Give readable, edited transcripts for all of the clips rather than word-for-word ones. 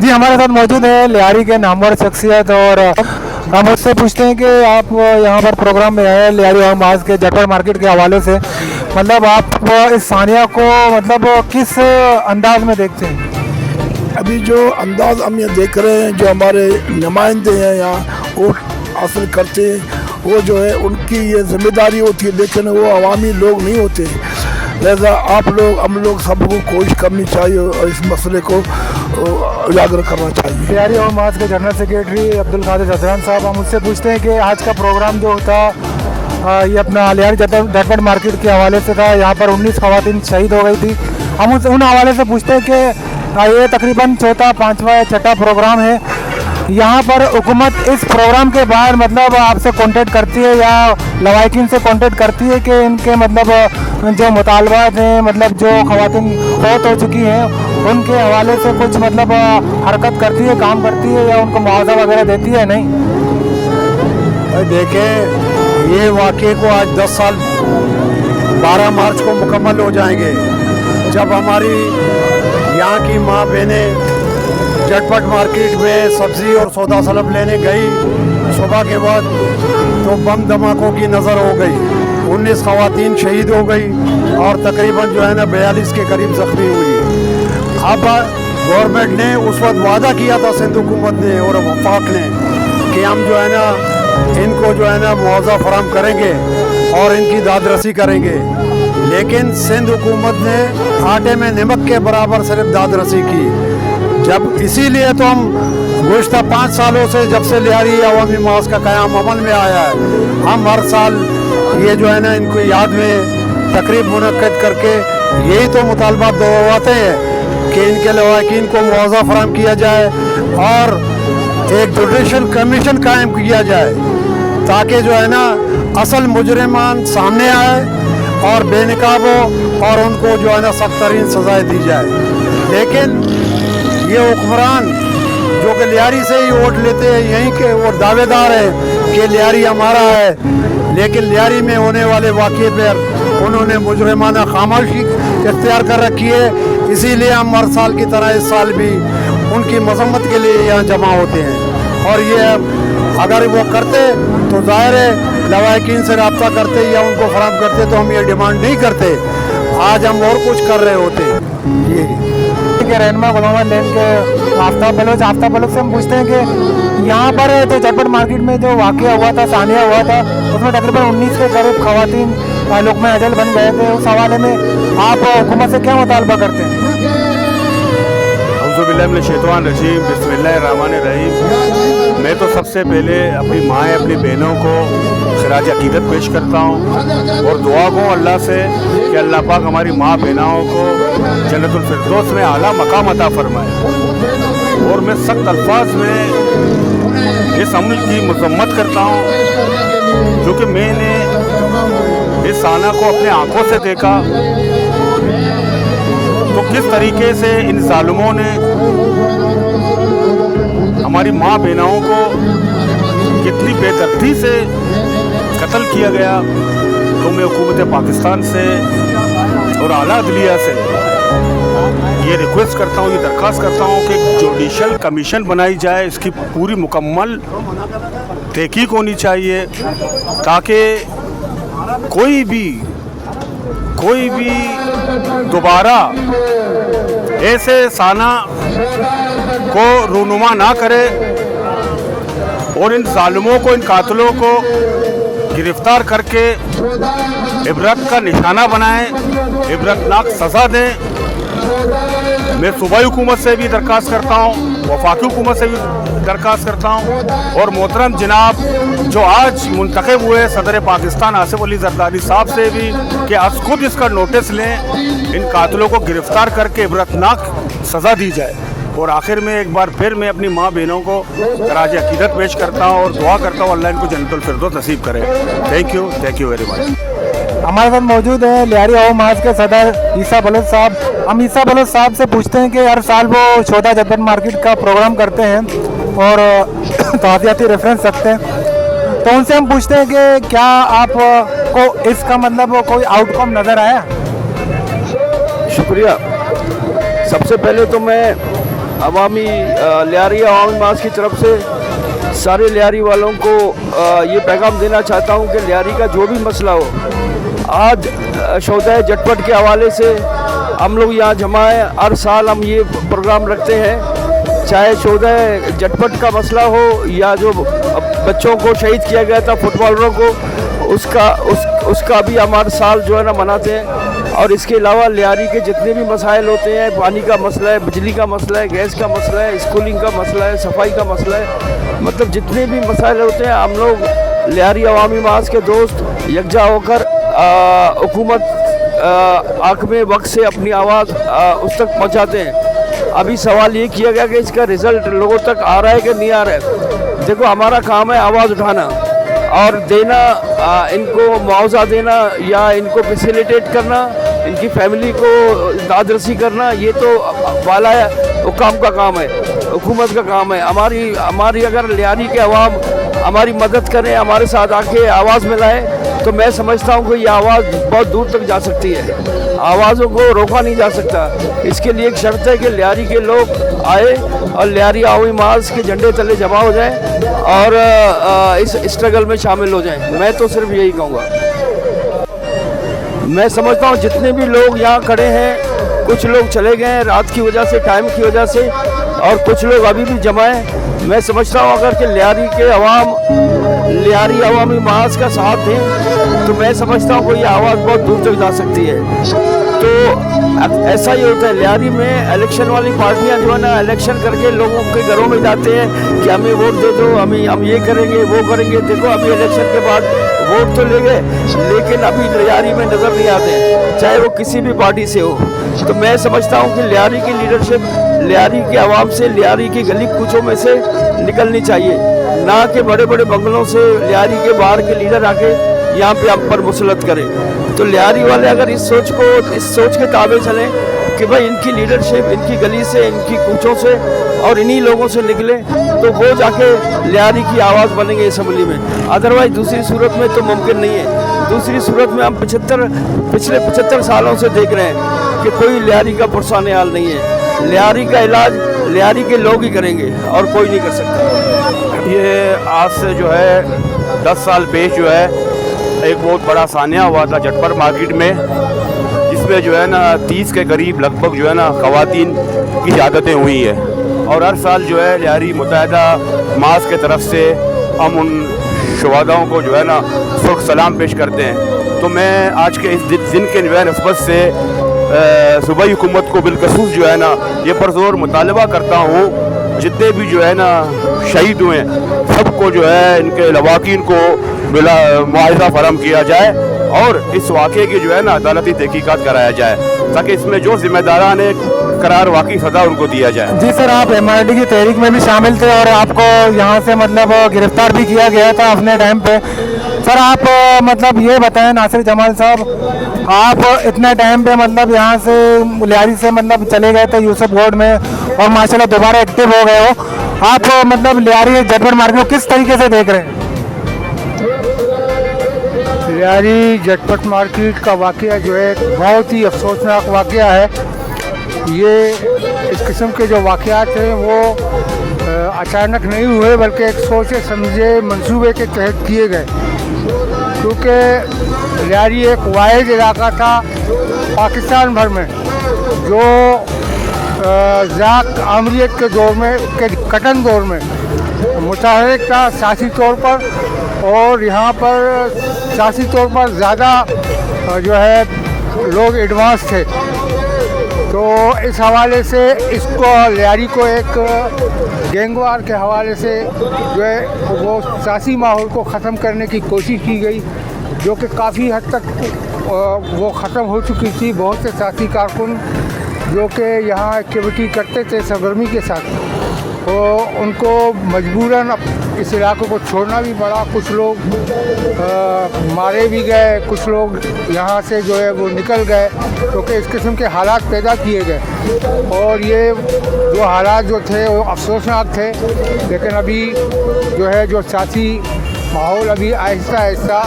जी हमारे साथ मौजूद है लियारी के नामवर शख्सियत और हम उससे पूछते हैं कि आप यहाँ पर प्रोग्राम में आए लियारी और माज के जटपट मार्केट के हवाले से मतलब आप इस सानिया को मतलब किस अंदाज में देखते हैं? अभी जो अंदाज हम ये देख रहे हैं, जो हमारे नुमाइंदे हैं यहाँ वोट हासिल करते हैं, वो जो है उनकी ये जिम्मेदारी होती है, लेकिन वो अवामी लोग नहीं होते। लिहाजा आप लोग हम लोग सबको कोशिश करनी चाहिए और इस मसले को उजागर करना चाहिए। लियारी और माज के जनरल सेक्रेटरी अब्दुल कादिर जसरान साहब, हम उससे पूछते हैं कि आज का प्रोग्राम जो होता ये अपना लियारी जटपट मार्केट के हवाले से था। यहाँ पर 19 खवातीन शहीद हो गई थी। हम उन हवाले से पूछते हैं कि ये तकरीबन चौथा, पाँचवा या छठा प्रोग्राम है। यहाँ पर हुकूमत इस प्रोग्राम के बाद मतलब आपसे कांटेक्ट करती है या लवाकिन से कांटेक्ट करती है कि इनके मतलब जो मुतालबात हैं, मतलब जो खवातीन फौत हो चुकी हैं उनके हवाले से कुछ मतलब हरकत करती है, काम करती है या उनको मुआवजा वगैरह देती है? नहीं, देखें ये वाक़े को आज 10 साल 12 मार्च को मुकम्मल हो जाएंगे जब हमारी यहाँ की माँ बहनें झटपट मार्केट में सब्ज़ी और सौदा सलब लेने गई। सुबह के बाद तो बम धमाकों की नज़र हो गई। 19 खवातीन शहीद हो गई और तकरीबन जो है ना 42 के करीब ज़ख्मी हुई। अब गवर्नमेंट ने उस वक्त वादा किया था, सिंध हुकूमत ने और वफाक ने, कि हम जो है ना इनको जो है ना मुआवजा फराहम करेंगे और इनकी दादरसी करेंगे। लेकिन सिंध हुकूमत ने आटे में नमक के बराबर सिर्फ दादरसी की। जब इसीलिए तो हम गुज़श्ता 5 सालों से जब से लियारी अवामी मास का क़याम अमल में आया है, हम हर साल ये जो है ना इनको याद में तकरीब मुनक़्क़द करके यही तो मुतालबा दोहराते हैं कि इनके लवाकिन को मुआवजा फराहम किया जाए और एक जुडिशल कमीशन कायम किया जाए ताकि जो है ना असल मुजरिमान सामने आए और बेनकाब हो और उनको जो है ना सख्त तरीन सजाएँ दी जाए। लेकिन ये हुक्मरान जो कि लियारी से ही वोट लेते हैं, यहीं के वो दावेदार हैं कि लियारी हमारा है, लेकिन लियारी में होने वाले वाक़े पर उन्होंने मुजरिमाना खामोशी इख्तियार कर रखी है। इसीलिए हम हर साल की तरह इस साल भी उनकी मजम्मत के लिए यहाँ जमा होते हैं और ये अगर वो करते तो ज़ाहिर है लवाकिन से रब्ता करते या उनको फराहम करते तो हम ये डिमांड नहीं करते। आज हम और कुछ कर रहे होते। ये के रहनुमा गुलाम लेन के आफ्ताब बलोच से हम पूछते हैं कि यहाँ पर जो झटपट मार्केट में जो वाक़या हुआ था, सानिया हुआ था, उसमें तकरीबन 19 के करीब खवातीन लुक़्मा अजल बन गए थे। उस हवाले में आप हुकूमत से क्या मुतालबा करते हैं? औज़ुबिल्लाहिमिनश्शैतानिर्रजीम, बिस्मिल्लाहिर्रहमानिर्रहीम। मैं तो सबसे पहले अपनी माएँ, अपनी बहनों को खिराज अक़ीदत पेश करता हूँ और दुआ को अल्लाह से कि अल्लाह पाक हमारी माँ बहनाओं को जन्नतुल फिरदौस में आला मकाम अता फरमाए। और मैं सख्त अल्फाज में इस अमल की मज़म्मत करता हूँ क्योंकि मैंने इस साना को अपने आँखों से देखा तो किस तरीके से इन ज़ालिमों ने हमारी माँ बहनाओं को कितनी बेदर्दी से कत्ल किया गया। तो मैं हुकूमत पाकिस्तान से और आला अदलिया से ये रिक्वेस्ट करता हूँ, ये दरख्वास्त करता हूँ कि जुडिशल कमीशन बनाई जाए, इसकी पूरी मुकम्मल तहकीक होनी चाहिए ताकि कोई भी दोबारा ऐसे साना को रूनुमा ना करे और इन ज़ालिमों को, इन कातिलों को गिरफ्तार करके इबरत का निशाना बनाएं, इबरतनाक सज़ा दें। मैं सूबाई हुकूमत से भी दरख्वास्त करता हूँ, वफाकी हुकूमत से भी दरख्वास्त करता हूँ और मोहतरम जनाब जो आज मुंतखब हुए सदर पाकिस्तान आसिफ अली जरदारी साहब से भी कि आज खुद इसका नोटिस लें, इन कातिलों को गिरफ्तार करके इबरतनाक सज़ा दी जाए। और आखिर में एक बार फिर मैं अपनी माँ बहनों को खराज अक़ीदत पेश करता हूँ और दुआ करता हूँ अल्लाह इनको जन्नतुल फिरदौस नसीब करे। Thank you very much. हमारे साथ मौजूद है लियारी और माज के सदर ईसा बलोच साहब। हम ईसा बलोच साहब से पूछते हैं कि हर साल वो चौथा झटपट मार्केट का प्रोग्राम करते हैं और ताज़ियाती रेफरेंस रखते हैं, तो उनसे हम पूछते हैं कि क्या आपको इसका मतलब कोई आउटकम नज़र आया? शुक्रिया। सबसे पहले तो मैं अवामी लियारी अवामी मास की तरफ से सारे लियारी वालों को ये पैगाम देना चाहता हूँ कि लियारी का जो भी मसला हो, आज शोधा झटपट के हवाले से हम लोग यहाँ जमा है। हर साल हम ये प्रोग्राम रखते हैं, चाहे शोधा झटपट का मसला हो या जो बच्चों को शहीद किया गया था फुटबॉलरों को, उसका भी हम हर साल जो है ना मनाते हैं। और इसके अलावा लियारी के जितने भी मसाइल होते हैं, पानी का मसला है, बिजली का मसला है, गैस का मसला है, स्कूलिंग का मसला है, सफाई का मसला है, मतलब जितने भी मसाइल होते हैं हम लोग लियारी अवामी मास के दोस्त यकजा होकर हुकूमत आँख में वक्त से अपनी आवाज़ उस तक पहुँचाते हैं। अभी सवाल ये किया गया कि इसका रिज़ल्ट लोगों तक आ रहा है कि नहीं आ रहा है। देखो, हमारा काम है आवाज़ उठाना और देना, इनको मुआवजा देना या इनको फैसिलिटेट करना, इनकी फैमिली को दादरसी करना, ये तो वाला हुकाम का काम है, हुकूमत का काम है। हमारी अगर लियारी के अवाम हमारी मदद करें, हमारे साथ आके आवाज़ मिलाए, तो मैं समझता हूँ कि ये आवाज़ बहुत दूर तक जा सकती है। आवाज़ों को रोका नहीं जा सकता। इसके लिए एक शर्त है कि लियारी के लोग आए और लियारी अवामी मास के झंडे तले जमा हो जाएं और इस स्ट्रगल में शामिल हो जाएं। मैं तो सिर्फ यही कहूँगा। मैं समझता हूँ जितने भी लोग यहाँ खड़े हैं, कुछ लोग चले गए हैं रात की वजह से, टाइम की वजह से, और कुछ लोग अभी भी जमा हैं। मैं समझता हूँ अगर कि लियारी के अवाम लियारी अवामी मास का साथ दें तो मैं समझता हूँ कि ये आवाज़ बहुत दूर तक जा सकती है। तो ऐसा ही होता है लियारी में, इलेक्शन वाली पार्टियां जो है ना, इलेक्शन करके लोगों के घरों में जाते हैं कि हमें वोट दे दो, हम ये करेंगे वो करेंगे। देखो, अभी इलेक्शन के बाद वोट तो ले गए, लेकिन अभी लियारी में नज़र नहीं आते, चाहे वो किसी भी पार्टी से हो। तो मैं समझता हूँ कि लियारी की लीडरशिप लियारी के आवाम से, लियारी की गली कूचों में से निकलनी चाहिए, ना कि बड़े बड़े बंगलों से लियारी के बाहर के लीडर आके यहाँ पे हम पर मुसलत करें। तो लियारी वाले अगर इस सोच के ताबे चलें कि भाई इनकी लीडरशिप इनकी गली से, इनकी कूचों से और इन्हीं लोगों से निकले, तो वो जाके लियारी की आवाज़ बनेंगे असम्बली में। अदरवाइज दूसरी सूरत में तो मुमकिन नहीं है। दूसरी सूरत में हम पिछले 75 सालों से देख रहे हैं कि कोई लियारी का पुरसाने हाल नहीं है। लियारी का इलाज लियारी के लोग ही करेंगे और कोई नहीं कर सकता। ये आज से जो है 10 साल पेश जो है एक बहुत बड़ा सानिया हुआ था झटपट मार्केट में, जिसमें जो है ना 30 के करीब लगभग जो है ना ख़वातीन की शहादतें हुई है। और हर साल जो है लियारी मुत्तहिदा मास के तरफ से हम उन शुहदाओं को जो है ना सुर्ख सलाम पेश करते हैं। तो मैं आज के इस दिन के नस्बत से सूबाई हुकूमत को बिलखसूस जो है ना ये पुरज़ोर मुतालबा करता हूँ, जितने भी जो है ना शहीद हुए सबको जो है इनके लवाकिन को मुआवजा फराहम किया जाए और इस वाक़े की जो है ना अदालती तहकीकात कराया जाए, ताकि इसमें जो जिम्मेदारान है करार वाकई सजा उनको दिया जाए। जी सर, आप MRD की तहरीक में भी शामिल थे और आपको यहाँ से मतलब गिरफ्तार भी किया गया था अपने टाइम पे। सर, आप मतलब ये बताएं, नासिर जमाल साहब, आप इतने टाइम पे मतलब यहाँ से लियारी से मतलब चले गए थे यूसुफ वार्ड में और माशाल्लाह दोबारा एक्टिव हो गए हो। आप मतलब लियारी झटपट मार्केट को किस तरीके से देख रहे हैं? लियारी झटपट मार्केट का वाक़या जो है बहुत ही अफसोसनाक वाक़या है। ये इस किस्म के जो वाक़यात हैं वो अचानक नहीं हुए, बल्कि एक सोचे समझे मंसूबे के तहत किए गए, क्योंकि लियारी एक वाहिद इलाका था पाकिस्तान भर में जो ज़ाक आमरीत के दौर में, के कटन दौर में मुतहर्रिक था सियासी तौर पर, और यहाँ पर सियासी तौर पर ज़्यादा जो है लोग एडवांस थे। तो इस हवाले से इसको लियारी को एक गैंगवार के हवाले से जो है वो सियासी माहौल को ख़त्म करने की कोशिश की गई, जो कि काफ़ी हद तक वो ख़त्म हो चुकी थी। बहुत से सियासी कारकुन जो कि यहाँ एक्टिविटी करते थे सरगर्मी के साथ, तो उनको मजबूरन इस इलाके को छोड़ना भी पड़ा। कुछ लोग मारे भी गए, कुछ लोग यहाँ से जो है वो निकल गए, क्योंकि इस किस्म के हालात पैदा किए गए। और ये जो हालात जो थे वो अफसोसनाक थे, लेकिन अभी जो है जो सियासी माहौल अभी आहिस्ता आहिस्ता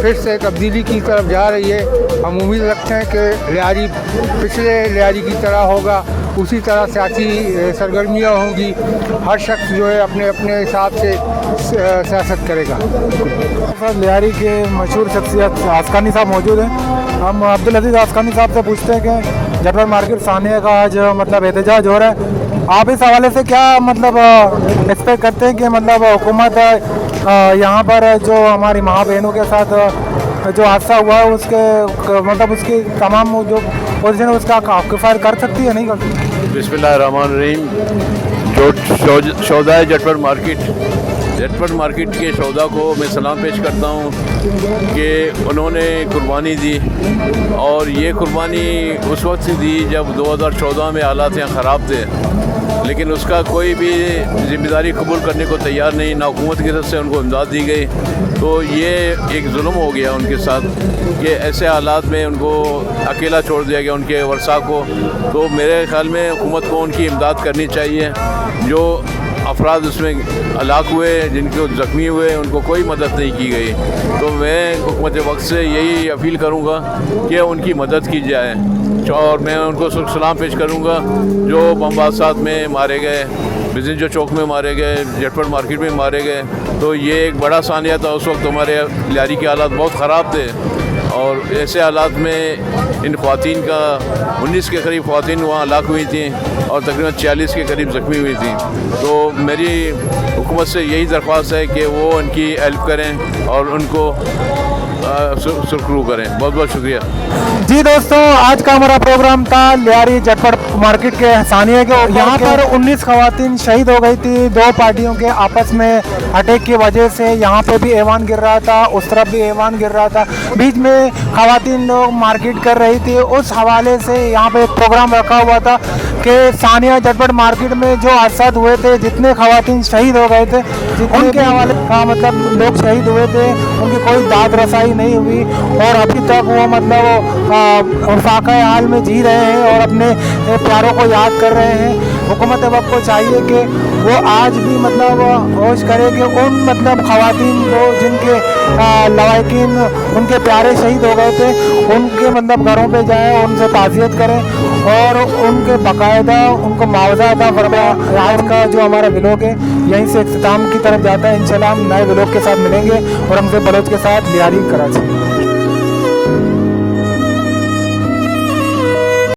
फिर से तब्दीली की तरफ जा रही है। हम उम्मीद रखते हैं कि लियारी पिछले लियारी की तरह होगा उसी तरह सियासी सरगर्मियाँ होंगी। हर शख्स जो है अपने अपने हिसाब से सियासत करेगा। सर लियारी के मशहूर शख्सियत आसकानी साहब मौजूद हैं। हम अब्दुल अजीज़ आसकानी साहब से पूछते हैं कि जटपट मार्केट सानिया का आज मतलब एहतजाज हो रहा है, आप इस हवाले से क्या मतलब एक्सपेक्ट करते हैं कि मतलब हुकूमत यहाँ पर जो हमारी माँ बहनों के साथ जो हादसा हुआ है उसके मतलब उसकी तमाम जो पोजीशन है उसका किफ़ायत कर सकती है, नहीं कर सकती? बिस्मिल्लाहिर्रहमानिर्रहीम। जो सौदा है जटपट मार्केट के सौदा को मैं सलाम पेश करता हूँ कि उन्होंने कुर्बानी दी, और ये कुर्बानी उस वक्त से दी जब 2014 में हालात यहाँ ख़राब थे, लेकिन उसका कोई भी जिम्मेदारी कबूल करने को तैयार नहीं, ना हुकूमत की तरफ से उनको इमदाद दी गई। तो ये एक जुल्म हो गया उनके साथ कि ऐसे हालात में उनको अकेला छोड़ दिया गया, उनके वर्सा को। तो मेरे ख़्याल में हुकूमत को उनकी इमदाद करनी चाहिए। जो अफराद उसमें हलाक हुए, जिनको ज़ख्मी हुए, उनको कोई मदद नहीं की गई। तो मैं हुकूमत वक्त से यही अपील करूँगा कि उनकी मदद की जाए, और मैं उनको सलाम पेश करूँगा जो बम हादसात में मारे गए, बिजनेस जो चौक में मारे गए, जटपट मार्केट में मारे गए। तो ये एक बड़ा सानिया था। उस वक्त हमारे लियारी के हालात बहुत ख़राब थे, और ऐसे हालात में इन ख़वातीन का 19 के करीब ख़वातीन वहाँ हलाक हुई थी, और तकरीबन 40 के करीब ज़ख्मी हुई थी। तो मेरी हुकूमत से यही दरख्वास्त है कि वो उनकी हेल्प करें और उनको सुरखरू करें। बहुत बहुत शुक्रिया। जी दोस्तों, आज का हमारा प्रोग्राम था लियारी जटपट मार्केट के सानिया के। यहाँ पर 19 खवातीन शहीद हो गई थी। दो पार्टियों के आपस में अटैक की वजह से यहाँ पे भी ऐवान गिर रहा था, उस तरफ भी ऐवान गिर रहा था, बीच में खवातीन लोग मार्केट कर रही थी। उस हवाले से यहाँ पे एक प्रोग्राम रखा हुआ था कि सानिया जटपट मार्केट में जो हादसा हुए थे, जितने खवातीन शहीद हो गए थे, उनके हवाले का मतलब लोग शहीद हुए थे, उनकी कोई दाद रसाई नहीं हुई, और अभी तक वो मतलब फाका हाल में जी रहे हैं और अपने प्यारों को याद कर रहे हैं। हुकूमत वक्त को चाहिए कि वो आज भी मतलब होश करे कि उन मतलब खवातीन को जिनके लवाकिन उनके प्यारे शहीद हो गए थे, उनके मतलब घरों पे जाए, उनसे ताज़ियत करें और उनके बाकायदा उनको मुआवजा अता फरमाएं। आज का जो हमारा व्लॉग है यहीं से इख्तिताम की तरफ जाता है। इंशाल्लाह हम नए व्लॉग के साथ मिलेंगे, और हमसे बलोच के साथ लियारी कराची।